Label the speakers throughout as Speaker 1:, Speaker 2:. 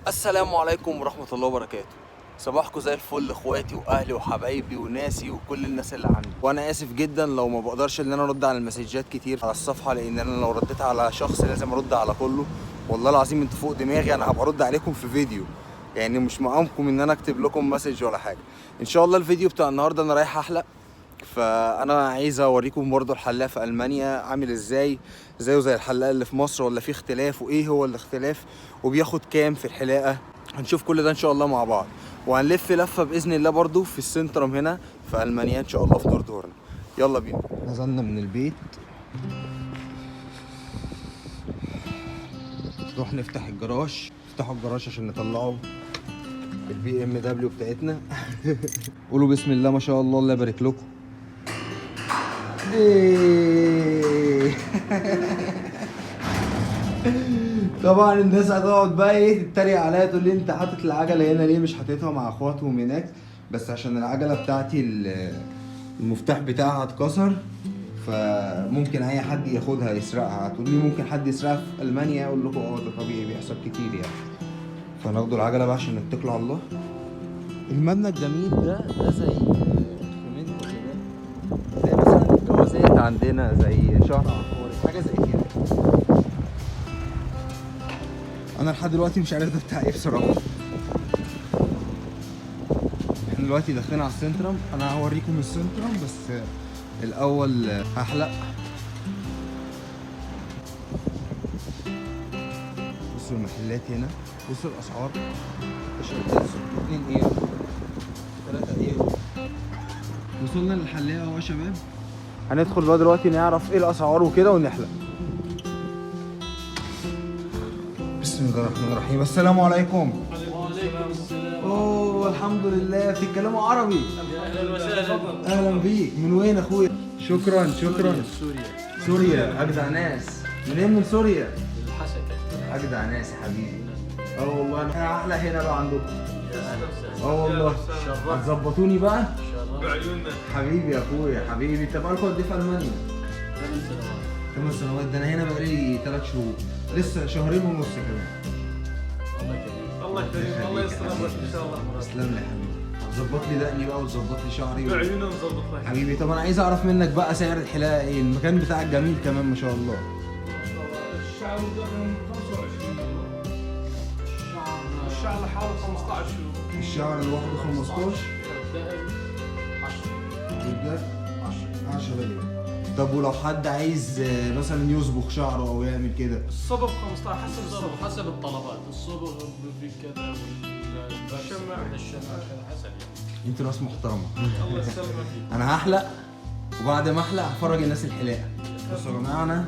Speaker 1: السلام عليكم ورحمة الله وبركاته. صباحكم زي الفل اخواتي واهلي وحبايبي وناسي وكل الناس اللي عندي، وانا اسف جدا لو ما بقدرش ان انا ارد على المسجات كتير على الصفحة، لان انا لو رديت على شخص لازم ارد على كله. والله العظيم انتوا فوق دماغي، انا هبقى ارد عليكم في فيديو، يعني مش مقامكم ان انا اكتب لكم مسج ولا حاجة. ان شاء الله الفيديو بتاع النهاردة انا رايح احلق، فانا عايز اوريكم برضو الحلاق في المانيا عامل ازاي، زيه زي الحلاق اللي في مصر ولا في اختلاف، وايه هو الاختلاف وبياخد كام في الحلاقه. هنشوف كل ده ان شاء الله مع بعض، وهنلف لفه باذن الله برضو في السنترم هنا في المانيا ان شاء الله في دورن. يلا بينا. نزلنا من البيت، نروح نفتح الجراج، نفتحوا الجراج عشان نطلعوا البي ام دبليو بتاعتنا. قولوا بسم الله ما شاء الله، الله يبارك لكم. طبعا الناس هتقعد بقى ايه تتريق عليا، تقول لي انت حاطط العجله هنا ليه، مش حاططها مع اخواتهم هناك؟ بس عشان العجله بتاعتي المفتاح بتاعها اتكسر، فممكن اي حد ياخدها يسرقها. هتقول لي ممكن حد يسرقها في المانيا؟ اقول لكم ده طبيعي بيحصل كتير يعني. فناخدوا العجله بقى عشان نتكلوا على الله. المبنى الجميل ده زي اسمنت كده، زي مثلا الجوازات عندنا، زي شهر عقاري، حاجه زي كده. انا لحد دلوقتي مش عارف ده بتاع ايه بصراحه. احنا دلوقتي داخلين على السنترم، انا هوريكم السنترم بس الاول هحلق. بصوا المحلات هنا، بصوا الاسعار. تيشيرتات 2 ايرو 3 ايرو. وصلنا للحلاقه اهو يا شباب، هندخل بقى دلوقتي نعرف ايه الاسعار وكده ونحلق. بسم الله الرحمن الرحيم. السلام عليكم.
Speaker 2: وعليكم السلام.
Speaker 1: اوه الحمد لله، بتتكلموا عربي؟
Speaker 2: اهلا وسهلا.
Speaker 1: اهلا بيك. من وين اخويا؟ شكرا.
Speaker 2: سوريا.
Speaker 1: سوريا اجدع ناس. منين؟ من سوريا.
Speaker 2: الحسكة.
Speaker 1: اجدع ناس يا حبيبي. اه والله انا احلى هنا بقى عندكم. اه والله هتظبطوني بقى
Speaker 2: ان شاء الله.
Speaker 3: بعيوننا.
Speaker 1: حبيبي يا اخويا حبيبي. انت بقالكم قد ايه في المانيا؟
Speaker 2: 8 سنوات.
Speaker 1: 8 سنوات. ده انا هنا بقالي 3 شهور، لسه شهرين ونص كمان.
Speaker 2: الله يكرمك.
Speaker 3: الله يكرمك، الله يستر امرك ان شاء الله.
Speaker 1: تسلم لي يا حبيبي. هتظبط لي دقني بقى وتظبط لي شعري
Speaker 3: بعيوننا نظبط لك.
Speaker 1: حبيبي. طب انا عايز اعرف منك بقى سعر الحلاقه ايه؟ المكان بتاعك جميل كمان ما شاء الله.
Speaker 3: الشعر من 25 الشعر لحاله 15 يورو.
Speaker 1: الشعر لوحده 15
Speaker 2: دائم 10.
Speaker 1: بجد 10 يورو. طب ولو حد عايز مثلا يصبغ شعره او يعمل كده؟
Speaker 3: الصبغ 15 حسب الصبغ.
Speaker 2: حسب الطلبات، الصبغ بكذا الشمع كذا حسب يعني.
Speaker 1: انتوا ناس محترمه.
Speaker 3: الله يسلمك.
Speaker 1: انا هحلق، وبعد ما احلق هفرج الناس الحلاقه. بصوا يا جماعه، انا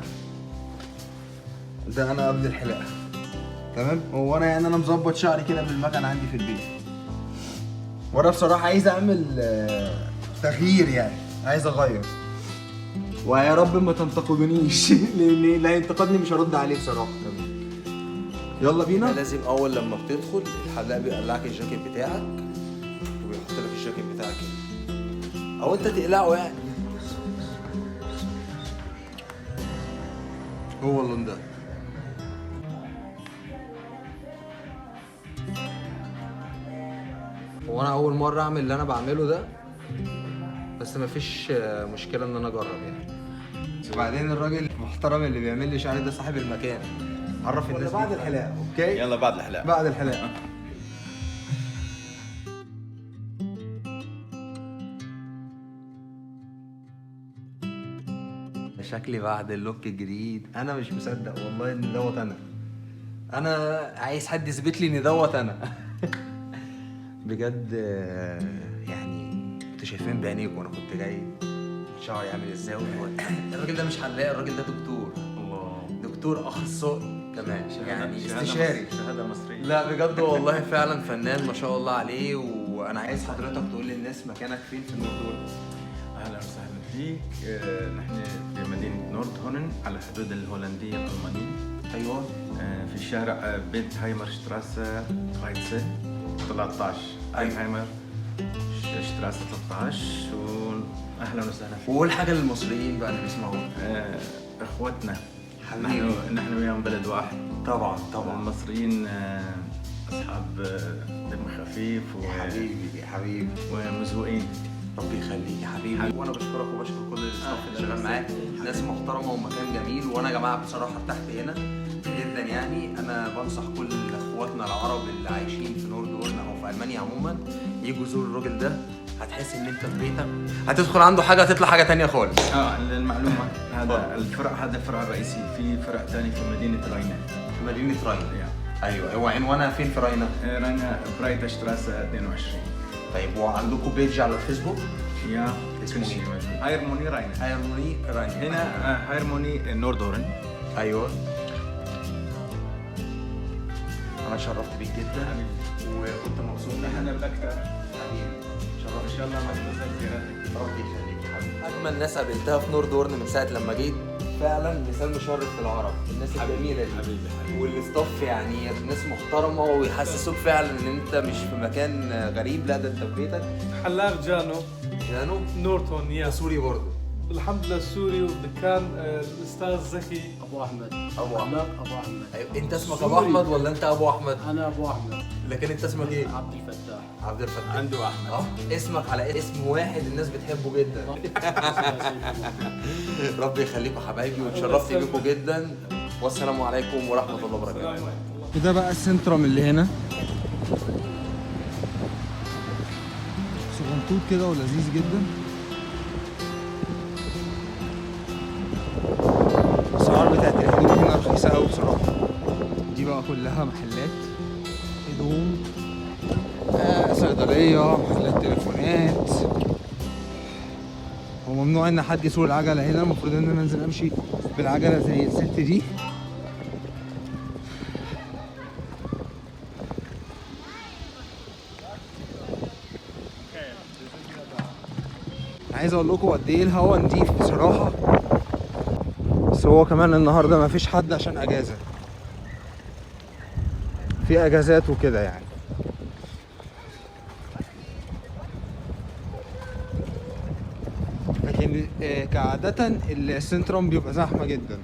Speaker 1: قبل الحلاقه تمام. هو انا يعني انا مظبط شعري كده بالمكنه عندي في البيت، وانا بصراحه عايز اعمل تغيير، يعني عايز اغير. ويا رب ما تنتقدونيش. لان اللي هينتقدني مش هرد عليه بصراحه. يلا بينا. لازم اول لما بتدخل الحلاق بيقلعك الجاكيت بتاعك، وبيحط لك الجاكيت بتاعك هنا، او انت تقلعه يعني. هو اللون ده. هو انا اول مره اعمل اللي انا بعمله ده، بس مفيش مشكله ان انا اجرب يعني. وبعدين الراجل المحترم اللي بيعمل لي شعري ده صاحب المكان، عرف الناس بعد الحلاقه. اوكي
Speaker 4: يلا بعد الحلاقة.
Speaker 1: بعد الحلاقه. شكلي بعد اللوك الجديد انا مش مصدق والله ان دوت انا عايز حد يثبت لي ان دوت انا. بجد يعني انتوا شايفين بعينيكم وانا كنت جاي شعري عامل ازاي. الراجل ده مش حلاق، الراجل ده دكتور.
Speaker 4: الله.
Speaker 1: دكتور اخصائي كمان، يعني استشاري.
Speaker 4: شهادة مصرية.
Speaker 1: لا بجد والله فعلا فنان ما شاء الله عليه. وانا عايز حضرتك تقول للناس مكانك فين في الموضوع.
Speaker 4: اهلا وسهلا فيك. نحن في مدينة نورد هونن على حدود الهولندية الألمانية.
Speaker 1: ايوه.
Speaker 4: في شارع بيت هايمر شتراسة غايتسة 13. هايمر شتراسة 13. واهلا وسهلا فيك.
Speaker 1: وقول حاجه للمصريين بقى اللي بيسمعونا.
Speaker 4: اخوتنا.
Speaker 1: حبيبي.
Speaker 4: نحن وياهم بلد واحد.
Speaker 1: طبعا طبعا.
Speaker 4: المصريين اصحاب دم خفيف
Speaker 1: حبيبي
Speaker 4: ومزوقين.
Speaker 1: ربي يخليك يا حبيبي. وانا بشكرك وبشكر كل الستاف اللي شغال معاك، ناس محترمه ومكان جميل. وانا يا جماعه بصراحه ارتحت هنا جدا يعني. انا بنصح كل اخواتنا العرب اللي عايشين في نورد هورن او في المانيا عموما يجوا يزوروا الراجل ده. هتحس ان انت في بيتك، هتدخل عنده حاجه هتطلع حاجه تانية خالص.
Speaker 4: للمعلومه هذا الفرع الرئيسي، في فرع ثاني في مدينه راينا.
Speaker 1: في مدينه راينا. ايوه عنوانها فين في راينا؟
Speaker 4: راينا برايتا شتراسه 22.
Speaker 1: طيب وعندكم بيج على الفيسبوك؟
Speaker 4: يا
Speaker 1: اسمه ايه؟
Speaker 4: هايرموني راينا.
Speaker 1: هايرموني راينا.
Speaker 4: هنا هايرموني نورد هورن.
Speaker 1: ايوه. انا شرفت بيك جدا وكنت مبسوط.
Speaker 4: احنا بالاكثر
Speaker 1: حبيبي شرفت
Speaker 4: ان شاء الله ما تنسى زيارتك.
Speaker 1: ربي يخليك يا حبيبي. اجمل ناس قابلتها في نورد هورن من ساعه لما جيت، فعلا مثال مشرف في العرب. الناس الجميله دي
Speaker 2: حبيبي
Speaker 1: والاستاف يعني ناس محترمه ويحسسوك فعلا ان انت مش في مكان غريب، لا ده انت في بيتك.
Speaker 3: حلاق جانو
Speaker 1: جانو
Speaker 3: نورتون يا
Speaker 1: سوري برضه.
Speaker 3: الحمد لله السوري. والدكان الاستاذ زكي
Speaker 2: ابو احمد.
Speaker 1: ابو احمد.
Speaker 2: ابو احمد.
Speaker 1: أيوة. انت اسمك ابو احمد ولا انت ابو احمد؟
Speaker 2: انا ابو احمد.
Speaker 1: لكن انت اسمك ايه؟
Speaker 2: عبد الفتاح.
Speaker 1: عبد الفتاح.
Speaker 4: عنده احمد.
Speaker 1: اسمك على اسم واحد الناس بتحبه جدا. ربي يخليكم حبايبي واتشرفت بيكم جدا. والسلام عليكم ورحمه الله وبركاته. وده بقى السنترم اللي هنا، صغنطوط كده ولذيذ جدا. الاسعار بتاعت الهدوم هنا رخيصه قوي بصراحه. دي بقى كلها محلات هدوم، صيدليه، محلات تليفونات. هو ممنوع ان حد يسوق العجله هنا، المفروض ان انا انزل امشي بالعجله زي الست دي. عايز اقول لكم قد ايه الهوا نضيف بصراحه، بس هو كمان النهارده ما فيش حد عشان اجازه، في اجازات وكده يعني. لكن كعادة السنترم بيبقى زحمة جدا.